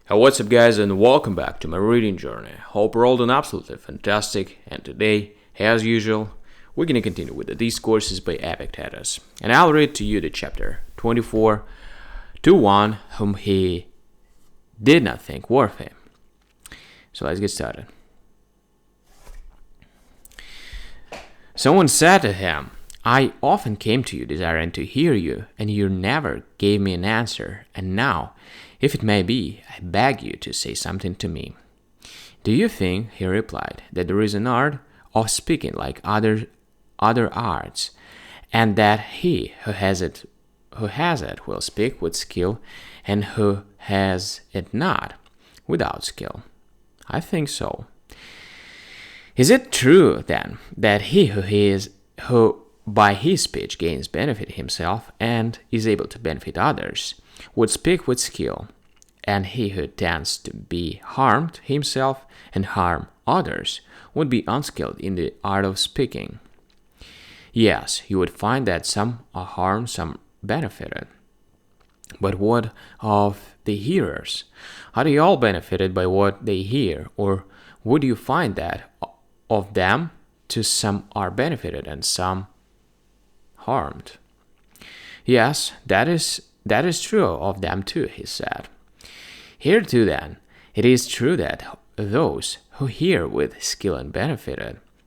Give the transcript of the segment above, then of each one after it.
Hey, what's up, guys, and welcome back to my reading journey. Hope you're all doing absolutely fantastic. And today, as usual, we're going to continue with the Discourses by Epictetus. And I'll read to you the chapter 24, to one whom he did not think worth him. So let's get started. Someone said to him, I often came to you desiring to hear you, and you never gave me an answer, and now, if it may be, I beg you to say something to me. Do you think, he replied, that there is an art of speaking like other arts, and that he who has it will speak with skill, and who has it not, without skill? I think so. Is it true, then, that he who by his speech gains benefit himself and is able to benefit others, would speak with skill, and he who tends to be harmed himself and harm others would be unskilled in the art of speaking? Yes, you would find that some are harmed, some benefited. But what of the hearers? Are they all benefited by what they hear, or would you find that of them to some are benefited and some harmed? Yes, that is true of them too, he said. Here too, then, it is true that those who hear with skill and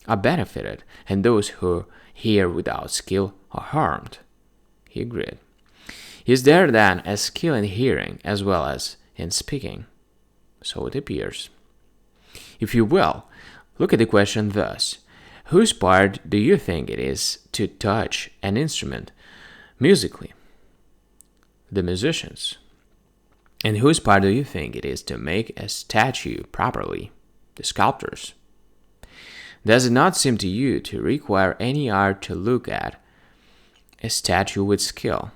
are benefited, and those who hear without skill are harmed. He agreed. Is there then a skill in hearing as well as in speaking? So it appears. If you will, look at the question thus: whose part do you think it is to touch an instrument musically? The musicians. And whose part do you think it is to make a statue properly? The sculptors. Does it not seem to you to require any art to look at a statue with skill?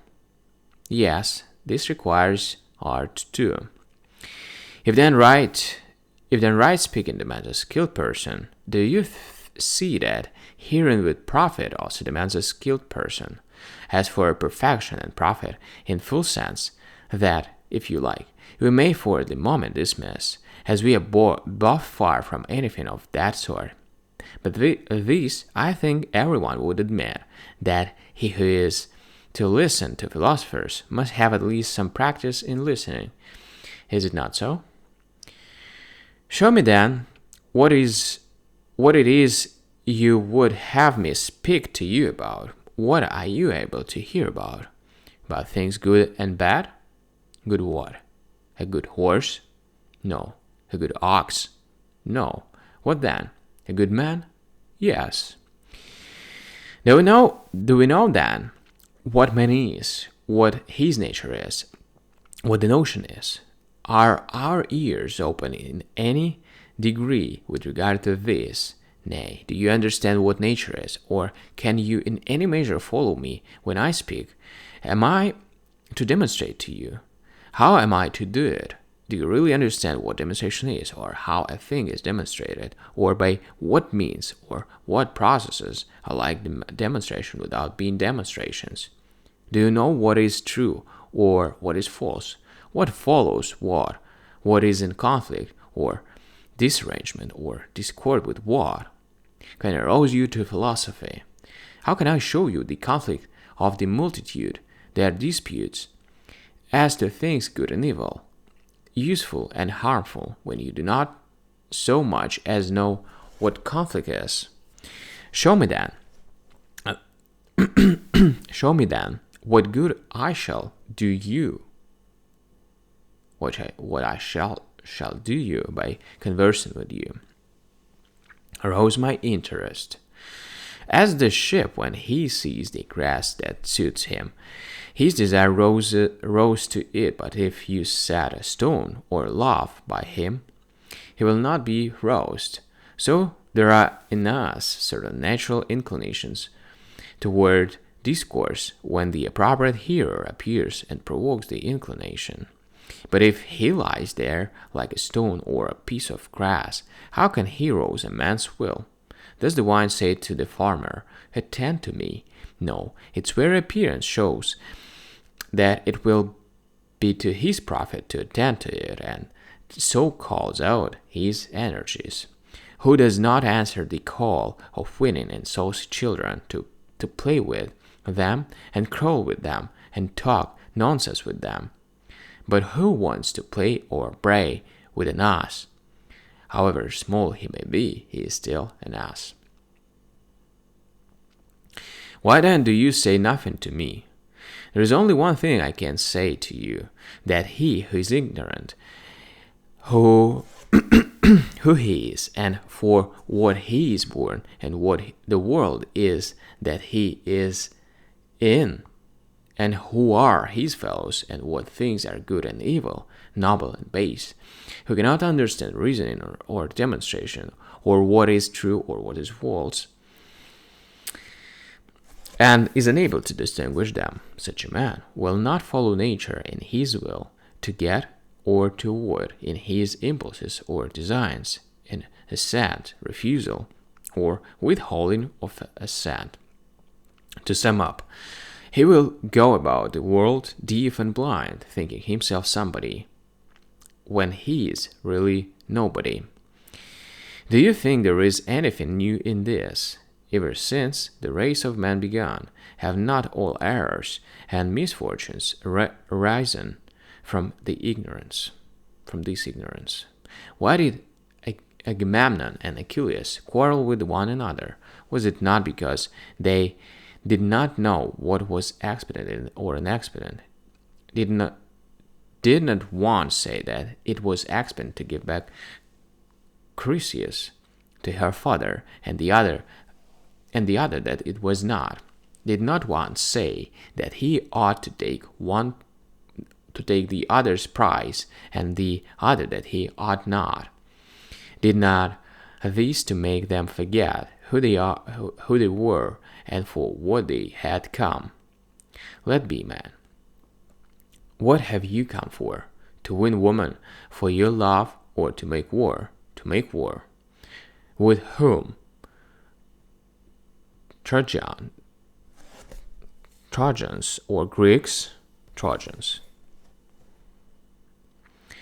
Yes, this requires art too. If then right speaking demands a skilled person, do you see that hearing with profit also demands a skilled person? As for perfection and profit in full sense, that, if you like, we may for the moment dismiss, as we are both far from anything of that sort. But this, I think everyone would admit, that he who is to listen to philosophers must have at least some practice in listening. Is it not so? Show me then what it is you would have me speak to you about. What are you able to hear about? About things good and bad? Good what? A good horse? No. A good ox? No. What then? A good man? Yes. Do we know then what man is, what his nature is, what the notion is? Are our ears open in any degree with regard to this? Nay, do you understand what nature is, or can you in any measure follow me when I speak? Am I to demonstrate to you? How am I to do it? Do you really understand what demonstration is, or how a thing is demonstrated, or by what means, or what processes are like demonstration without being demonstrations? Do you know what is true, or what is false? What follows what? What is in conflict, or disarrangement, or discord with what? Can I rouse you to philosophy? How can I show you the conflict of the multitude, their disputes, as to things good and evil, useful and harmful, when you do not so much as know what conflict is? Show me then what good I shall do you, what I shall do you by conversing with you. Arouse my interest. As the sheep when he sees the grass that suits him, his desire rose to it, but if you set a stone or laugh by him, he will not be roused. So there are in us certain natural inclinations toward discourse when the appropriate hearer appears and provokes the inclination. But if he lies there like a stone or a piece of grass, how can he rouse a man's will? Does the vine say to the farmer, attend to me? No, its very appearance shows that it will be to his profit to attend to it, and so calls out his energies? Who does not answer the call of winning and saucy children to play with them and crawl with them and talk nonsense with them? But who wants to play or bray with an ass? However small he may be, he is still an ass. Why then do you say nothing to me? There is only one thing I can say to you, that he who is ignorant, who he is, and for what he is born, and what the world is that he is in, and who are his fellows, and what things are good and evil, noble and base, who cannot understand reasoning or demonstration, or what is true or what is false, and is unable to distinguish them, such a man will not follow nature in his will to get or to avoid, in his impulses or designs, in assent, refusal, or withholding of assent. To sum up, he will go about the world deaf and blind, thinking himself somebody, when he is really nobody. Do you think there is anything new in this? Ever since the race of man began, have not all errors and misfortunes arisen from this ignorance? Why did Agamemnon and Achilles quarrel with one another? Was it not because they did not know what was expedient or inexpedient? Did not one say that it was expedient to give back Chryseis to her father, and the other that it was not? Did not one say that he ought to take the other's prize, and the other that he ought not? Did not this to make them forget who they were, and for what they had come? Let be, man. What have you come for? To win woman for your love, or to make war? To make war. With whom? Trojans or Greeks? Trojans.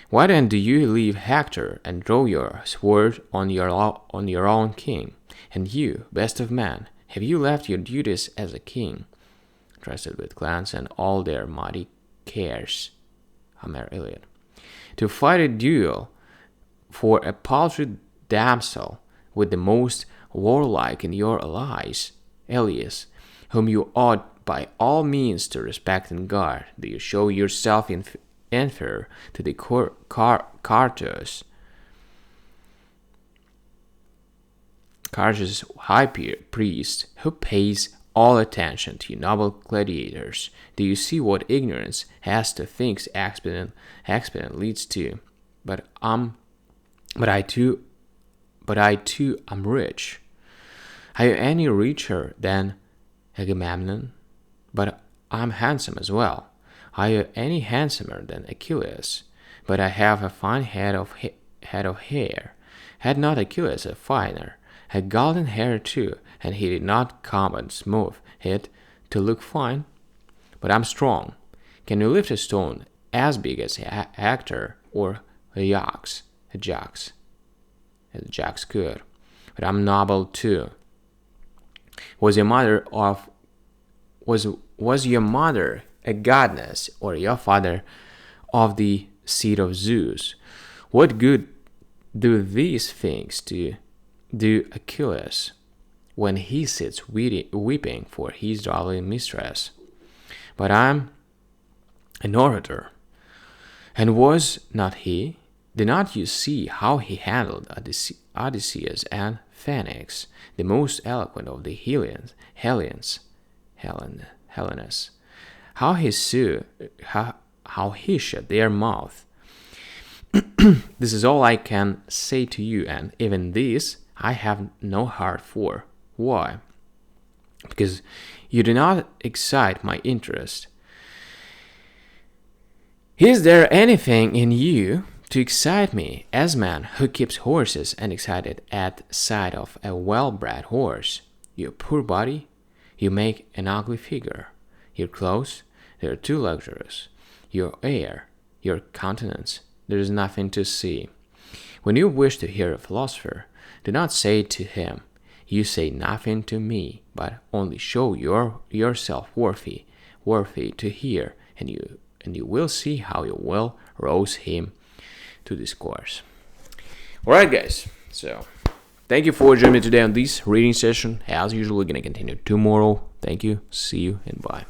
Why then do you leave Hector and draw your sword on your own king? And you, best of men, have you left your duties as a king, trusted with clans and all their mighty cares? Homer Iliad. To fight a duel for a paltry damsel with the most warlike in your allies, Elias, whom you ought by all means to respect and guard, do you show yourself inferior to the Carthus, high priest, who pays all attention to you noble gladiators? Do you see what ignorance has to things expedient leads to? But I too am rich. Are you any richer than Agamemnon? But I'm handsome as well. Are you any handsomer than Achilles? But I have a fine head of hair. Had not Achilles a finer? Had golden hair too, and he did not comb and smooth it to look fine? But I'm strong. Can you lift a stone as big as Hector or Ajax could? But I'm noble too. Was your mother a goddess, or your father of the seed of Zeus? What good do these things do Achilles when he sits weeping for his darling mistress? But I'm an orator, and was not he? Did not you see how he handled Odysseus and Phoenix, the most eloquent of the Hellenes? How he shut their mouth. This is all I can say to you, and even this I have no heart for. Why? Because you do not excite my interest. Is there anything in you to excite me, as man who keeps horses and excited at sight of a well-bred horse? Your poor body, you make an ugly figure. Your clothes, they are too luxurious. Your air, your countenance, there is nothing to see. When you wish to hear a philosopher, do not say to him, "You say nothing to me," but only show yourself worthy to hear, and you will see how you will rouse him to discourse. Alright, guys, so thank you for joining me today on this reading session. As usual, we're going to continue tomorrow. Thank you, see you, and bye.